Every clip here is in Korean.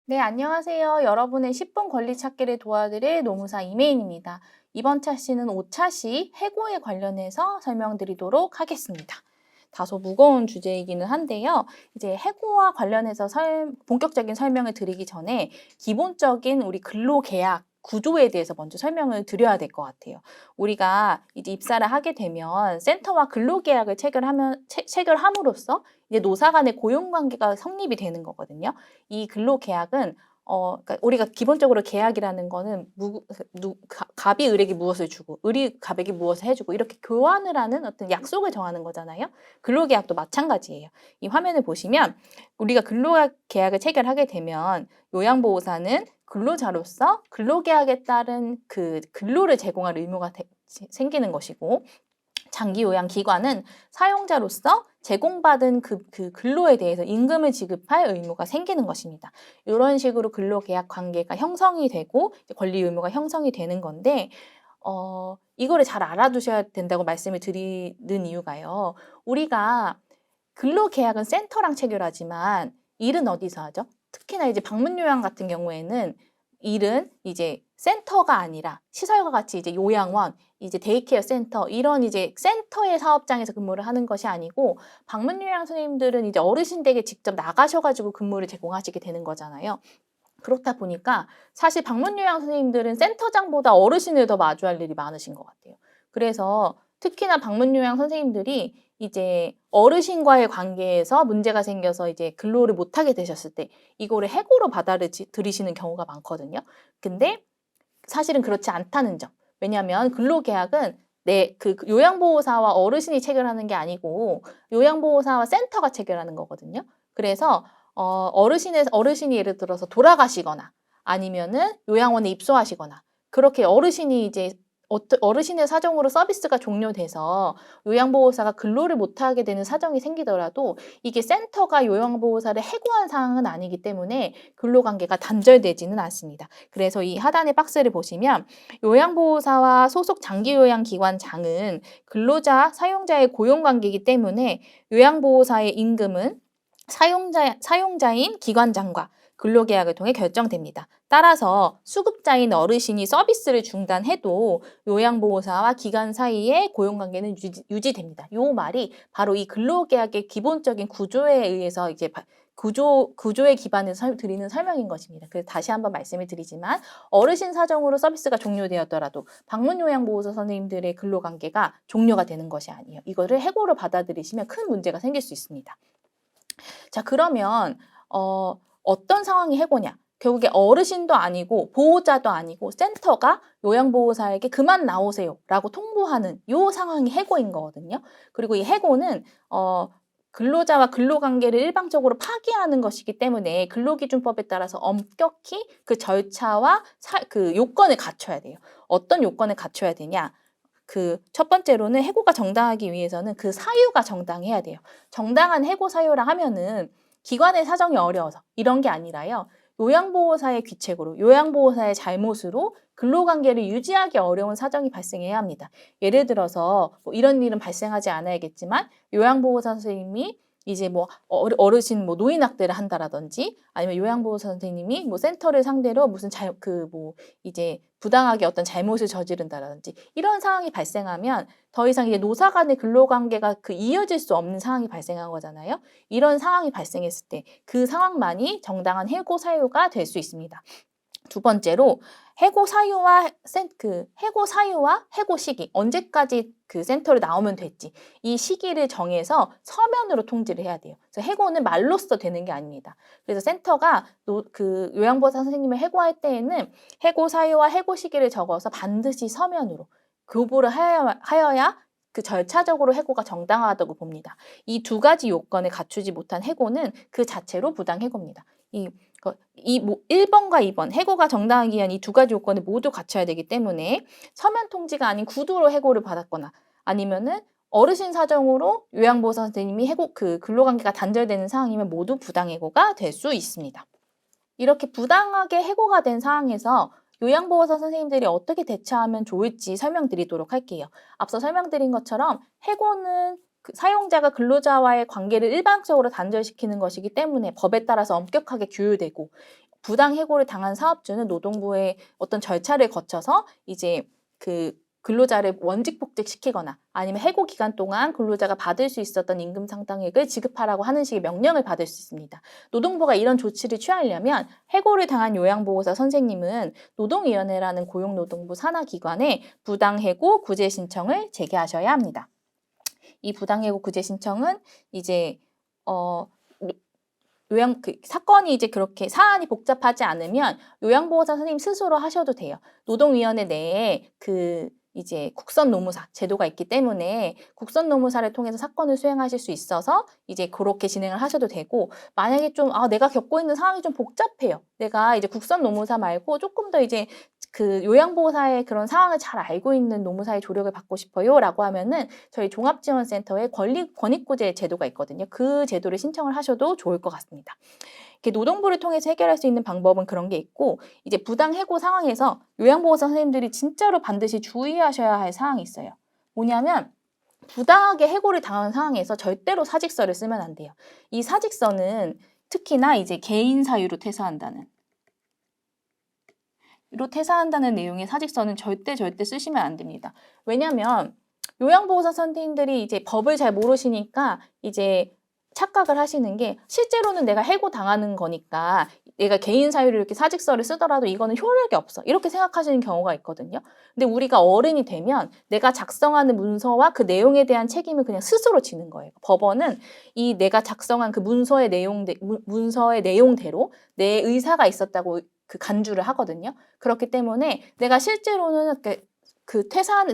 네, 안녕하세요. 여러분의 10분 권리 찾기를 도와드릴 노무사 이메인입니다. 이번 차시는 5차시 해고에 관련해서 설명드리도록 하겠습니다. 다소 무거운 주제이기는 한데요. 이제 해고와 관련해서 본격적인 설명을 드리기 전에 기본적인 우리 근로계약 구조에 대해서 먼저 설명을 드려야 될 것 같아요. 우리가 이제 입사를 하게 되면 센터와 근로계약을 체결함으로써 이제 노사 간의 고용관계가 성립이 되는 거거든요. 이 근로계약은 그러니까 우리가 기본적으로 계약이라는 거는 갑이 을에게 무엇을 주고 을이 갑에게 무엇을 해주고 이렇게 교환을 하는 어떤 약속을 정하는 거잖아요. 근로계약도 마찬가지예요. 이 화면을 보시면 우리가 근로계약을 체결하게 되면 요양보호사는 근로자로서 근로계약에 따른 그 근로를 제공할 의무가 생기는 것이고, 장기요양기관은 사용자로서 제공받은 그 근로에 대해서 임금을 지급할 의무가 생기는 것입니다. 이런 식으로 근로계약 관계가 형성이 되고 권리 의무가 형성이 되는 건데, 이거를 잘 알아두셔야 된다고 말씀을 드리는 이유가요. 우리가 근로계약은 센터랑 체결하지만 일은 어디서 하죠? 특히나 이제 방문요양 같은 경우에는 일은 이제 센터가 아니라 시설과 같이 이제 요양원, 이제 데이케어 센터 이런 이제 센터의 사업장에서 근무를 하는 것이 아니고, 방문요양 선생님들은 이제 어르신 댁에 직접 나가셔가지고 근무를 제공하시게 되는 거잖아요. 그렇다 보니까 사실 방문요양 선생님들은 센터장보다 어르신을 더 마주할 일이 많으신 것 같아요. 그래서 특히나 방문요양 선생님들이 이제 어르신과의 관계에서 문제가 생겨서 이제 근로를 못하게 되셨을 때 이거를 해고로 받아들이시는 경우가 많거든요. 근데 사실은 그렇지 않다는 점. 왜냐하면 근로계약은 그 요양보호사와 어르신이 체결하는 게 아니고 요양보호사와 센터가 체결하는 거거든요. 그래서 어르신이 예를 들어서 돌아가시거나 아니면은 요양원에 입소하시거나, 그렇게 어르신이 이제 어르신의 사정으로 서비스가 종료돼서 요양보호사가 근로를 못하게 되는 사정이 생기더라도 이게 센터가 요양보호사를 해고한 상황은 아니기 때문에 근로관계가 단절되지는 않습니다. 그래서 이 하단의 박스를 보시면 요양보호사와 소속 장기요양기관장은 근로자, 사용자의 고용관계이기 때문에 요양보호사의 임금은 사용자인 기관장과 근로계약을 통해 결정됩니다. 따라서 수급자인 어르신이 서비스를 중단해도 요양보호사와 기관 사이의 고용관계는 유지됩니다. 이 말이 바로 이 근로계약의 기본적인 구조에 의해서 이제 구조의 기반에서 드리는 설명인 것입니다. 그래서 다시 한번 말씀을 드리지만, 어르신 사정으로 서비스가 종료되었더라도 방문요양보호사 선생님들의 근로관계가 종료가 되는 것이 아니에요. 이거를 해고로 받아들이시면 큰 문제가 생길 수 있습니다. 자, 그러면 어떤 상황이 해고냐? 결국에 어르신도 아니고 보호자도 아니고 센터가 요양보호사에게 그만 나오세요 라고 통보하는 이 상황이 해고인 거거든요. 그리고 이 해고는 근로자와 근로관계를 일방적으로 파기하는 것이기 때문에 근로기준법에 따라서 엄격히 그 절차와 그 요건을 갖춰야 돼요. 어떤 요건을 갖춰야 되냐? 그 첫 번째로는 해고가 정당하기 위해서는 그 사유가 정당해야 돼요. 정당한 해고 사유라 하면은 기관의 사정이 어려워서 이런 게 아니라요. 요양보호사의 귀책으로, 요양보호사의 잘못으로 근로관계를 유지하기 어려운 사정이 발생해야 합니다. 예를 들어서 뭐 이런 일은 발생하지 않아야겠지만, 요양보호사 선생님이 이제 뭐 어르신 뭐 노인학대를 한다라든지, 아니면 요양보호사 선생님이 뭐 센터를 상대로 무슨 이제 부당하게 어떤 잘못을 저지른다든지 이런 상황이 발생하면 더 이상 이제 노사 간의 근로관계가 이어질 수 없는 상황이 발생한 거잖아요. 이런 상황이 발생했을 때 그 상황만이 정당한 해고 사유가 될 수 있습니다. 두 번째로 해고 사유와 해고 시기, 언제까지 그 센터를 나오면 될지 이 시기를 정해서 서면으로 통지를 해야 돼요. 그래서 해고는 말로써 되는 게 아닙니다. 그래서 센터가 그 요양보호사 선생님을 해고할 때에는 해고 사유와 해고 시기를 적어서 반드시 서면으로 교부를 하여야 그 절차적으로 해고가 정당하다고 봅니다. 이 두 가지 요건을 갖추지 못한 해고는 그 자체로 부당해고입니다. 1번과 2번 해고가 정당하기 위한 이 두 가지 요건을 모두 갖춰야 되기 때문에 서면 통지가 아닌 구두로 해고를 받았거나, 아니면은 어르신 사정으로 요양보호사 선생님이 근로관계가 단절되는 상황이면 모두 부당해고가 될 수 있습니다. 이렇게 부당하게 해고가 된 상황에서 요양보호사 선생님들이 어떻게 대처하면 좋을지 설명드리도록 할게요. 앞서 설명드린 것처럼 해고는 사용자가 근로자와의 관계를 일방적으로 단절시키는 것이기 때문에 법에 따라서 엄격하게 규율되고, 부당 해고를 당한 사업주는 노동부의 어떤 절차를 거쳐서 이제 그 근로자를 원직 복직시키거나 아니면 해고 기간 동안 근로자가 받을 수 있었던 임금 상당액을 지급하라고 하는 식의 명령을 받을 수 있습니다. 노동부가 이런 조치를 취하려면 해고를 당한 요양보호사 선생님은 노동위원회라는 고용노동부 산하기관에 부당해고 구제 신청을 제기하셔야 합니다. 이 부당해고 구제 신청은 이제 사건이 이제 그렇게 사안이 복잡하지 않으면 요양보호사 선생님 스스로 하셔도 돼요. 노동위원회 내에 이제 국선노무사 제도가 있기 때문에 국선노무사를 통해서 사건을 수행하실 수 있어서 이제 그렇게 진행을 하셔도 되고, 만약에 좀 내가 겪고 있는 상황이 좀 복잡해요. 내가 이제 국선노무사 말고 조금 더 이제 요양보호사의 그런 상황을 잘 알고 있는 노무사의 조력을 받고 싶어요 라고 하면은 저희 종합지원센터에 권익구제 제도가 있거든요. 그 제도를 신청을 하셔도 좋을 것 같습니다. 노동부를 통해서 해결할 수 있는 방법은 그런 게 있고, 이제 부당해고 상황에서 요양보호사 선생님들이 진짜로 반드시 주의하셔야 할 사항이 있어요. 뭐냐면 부당하게 해고를 당한 상황에서 절대로 사직서를 쓰면 안 돼요. 이 사직서는 특히나 이제 개인 사유로 퇴사한다는 내용의 사직서는 절대 쓰시면 안 됩니다. 왜냐하면 요양보호사 선생님들이 이제 법을 잘 모르시니까 이제 착각을 하시는 게, 실제로는 내가 해고 당하는 거니까 내가 개인 사유로 이렇게 사직서를 쓰더라도 이거는 효력이 없어, 이렇게 생각하시는 경우가 있거든요. 근데 우리가 어른이 되면 내가 작성하는 문서와 그 내용에 대한 책임을 그냥 스스로 지는 거예요. 법원은 이 내가 작성한 그 문서의 내용대로 내 의사가 있었다고 간주를 하거든요. 그렇기 때문에 내가 실제로는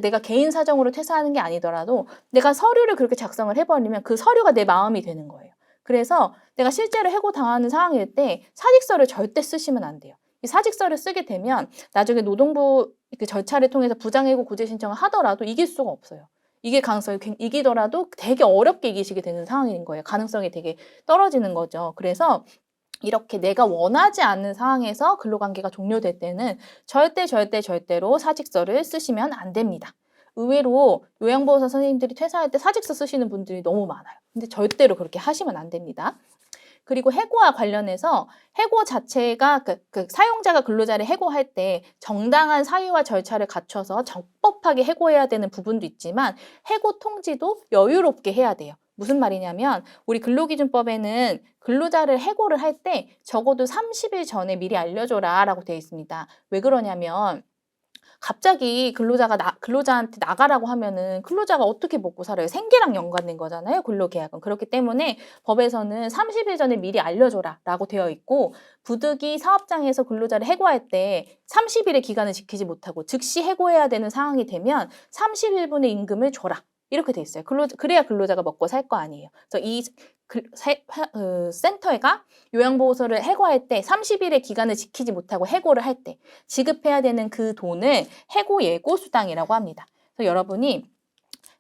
내가 개인 사정으로 퇴사하는 게 아니더라도 내가 서류를 그렇게 작성을 해버리면 그 서류가 내 마음이 되는 거예요. 그래서 내가 실제로 해고 당하는 상황일 때 사직서를 절대 쓰시면 안 돼요. 이 사직서를 쓰게 되면 나중에 노동부 절차를 통해서 부당해고 구제 신청을 하더라도 이길 수가 없어요. 이기더라도 되게 어렵게 이기시게 되는 상황인 거예요. 가능성이 되게 떨어지는 거죠. 그래서 이렇게 내가 원하지 않는 상황에서 근로관계가 종료될 때는 절대로 사직서를 쓰시면 안 됩니다. 의외로 요양보호사 선생님들이 퇴사할 때 사직서 쓰시는 분들이 너무 많아요. 근데 절대로 그렇게 하시면 안 됩니다. 그리고 해고와 관련해서 해고 자체가 사용자가 근로자를 해고할 때 정당한 사유와 절차를 갖춰서 적법하게 해고해야 되는 부분도 있지만 해고 통지도 여유롭게 해야 돼요. 무슨 말이냐면 우리 근로기준법에는 근로자를 해고를 할 때 적어도 30일 전에 미리 알려줘라 라고 되어 있습니다. 왜 그러냐면 갑자기 근로자한테 나가라고 하면은 근로자가 어떻게 먹고 살아요? 생계랑 연관된 거잖아요, 근로계약은. 그렇기 때문에 법에서는 30일 전에 미리 알려줘라 라고 되어 있고, 부득이 사업장에서 근로자를 해고할 때 30일의 기간을 지키지 못하고 즉시 해고해야 되는 상황이 되면 30일분의 임금을 줘라, 이렇게 돼 있어요. 그래야 근로자가 먹고 살 거 아니에요. 그래서 이 센터가 요양보호소를 해고할 때 30일의 기간을 지키지 못하고 해고를 할 때 지급해야 되는 그 돈을 해고 예고 수당이라고 합니다. 그래서 여러분이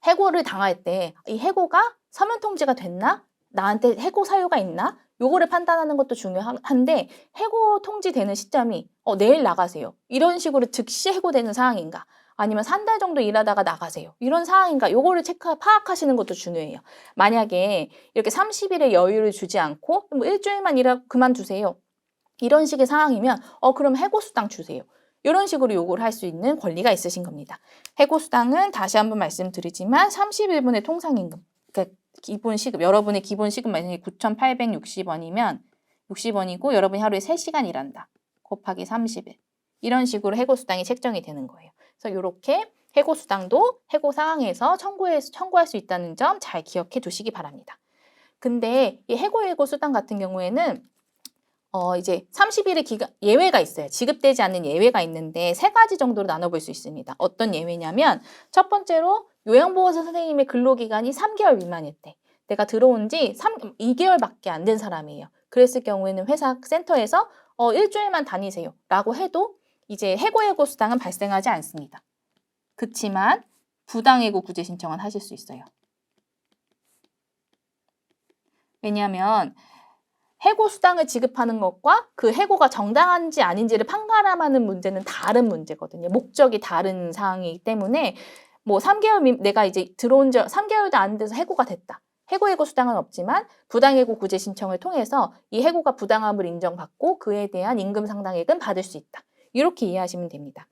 해고를 당할 때 이 해고가 서면 통지가 됐나? 나한테 해고 사유가 있나? 요거를 판단하는 것도 중요한데, 해고 통지되는 시점이 내일 나가세요, 이런 식으로 즉시 해고되는 상황인가? 아니면 3달 정도 일하다가 나가세요, 이런 상황인가? 요거를 파악하시는 것도 중요해요. 만약에 이렇게 30일의 여유를 주지 않고 뭐 일주일만 일하고 그만두세요, 이런 식의 상황이면 그럼 해고수당 주세요, 이런 식으로 요구를 할 수 있는 권리가 있으신 겁니다. 해고수당은 다시 한번 말씀드리지만 31분의 통상임금, 그러니까 기본시급, 여러분의 기본시급 만약에 9,860원이면 60원이고 여러분이 하루에 3시간 일한다 곱하기 30일, 이런 식으로 해고수당이 책정이 되는 거예요. 그래서 이렇게 해고수당도 해고 상황에서 청구할 수 있다는 점 잘 기억해 두시기 바랍니다. 근데 이 해고수당 같은 경우에는 이제 30일의 예외가 있어요. 지급되지 않는 예외가 있는데 3가지 정도로 나눠볼 수 있습니다. 어떤 예외냐면, 첫 번째로 요양보호사 선생님의 근로기간이 3개월 미만일 때, 내가 들어온 지 2개월밖에 안 된 사람이에요. 그랬을 경우에는 회사 센터에서 일주일만 다니세요 라고 해도 이제 해고 수당은 발생하지 않습니다. 그렇지만 부당해고 구제 신청은 하실 수 있어요. 왜냐하면 해고 수당을 지급하는 것과 그 해고가 정당한지 아닌지를 판가름하는 문제는 다른 문제거든요. 목적이 다른 사항이기 때문에 뭐 3개월 내가 이제 들어온 지 3개월도 안 돼서 해고가 됐다. 해고해고 수당은 없지만 부당해고 구제 신청을 통해서 이 해고가 부당함을 인정받고 그에 대한 임금 상당액은 받을 수 있다. 이렇게 이해하시면 됩니다.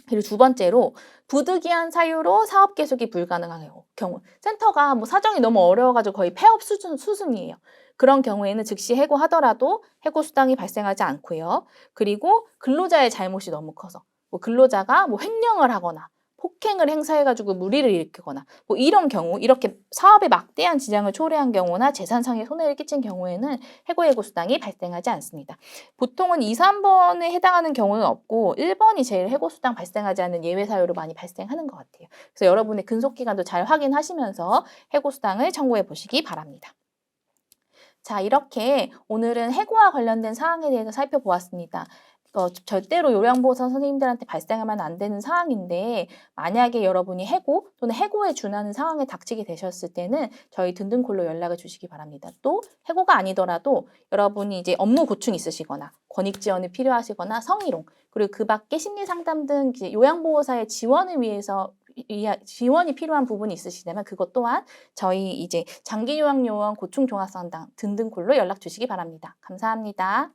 그리고 두 번째로 부득이한 사유로 사업 계속이 불가능한 경우 센터가 뭐 사정이 너무 어려워가지고 거의 폐업 수준이에요. 그런 경우에는 즉시 해고하더라도 해고 수당이 발생하지 않고요. 그리고 근로자의 잘못이 너무 커서 뭐 근로자가 뭐 횡령을 하거나 폭행을 행사해가지고 무리를 일으키거나 뭐 이런 경우 이렇게 사업에 막대한 지장을 초래한 경우나 재산상의 손해를 끼친 경우에는 해고 수당이 발생하지 않습니다. 보통은 2, 3번에 해당하는 경우는 없고 1번이 제일 해고 수당 발생하지 않는 예외 사유로 많이 발생하는 것 같아요. 그래서 여러분의 근속 기간도 잘 확인하시면서 해고 수당을 청구해 보시기 바랍니다. 자, 이렇게 오늘은 해고와 관련된 사항에 대해서 살펴보았습니다. 절대로 요양보호사 선생님들한테 발생하면 안 되는 사항인데 만약에 여러분이 해고 또는 해고에 준하는 상황에 닥치게 되셨을 때는 저희 든든콜로 연락을 주시기 바랍니다. 또 해고가 아니더라도 여러분이 이제 업무 고충 있으시거나 권익 지원이 필요하시거나 성희롱 그리고 그 밖에 심리 상담 등 이제 요양보호사의 지원을 위해서 지원이 필요한 부분이 있으시다면 그것 또한 저희 이제 장기요양요원 고충종합상담 든든콜로 연락 주시기 바랍니다. 감사합니다.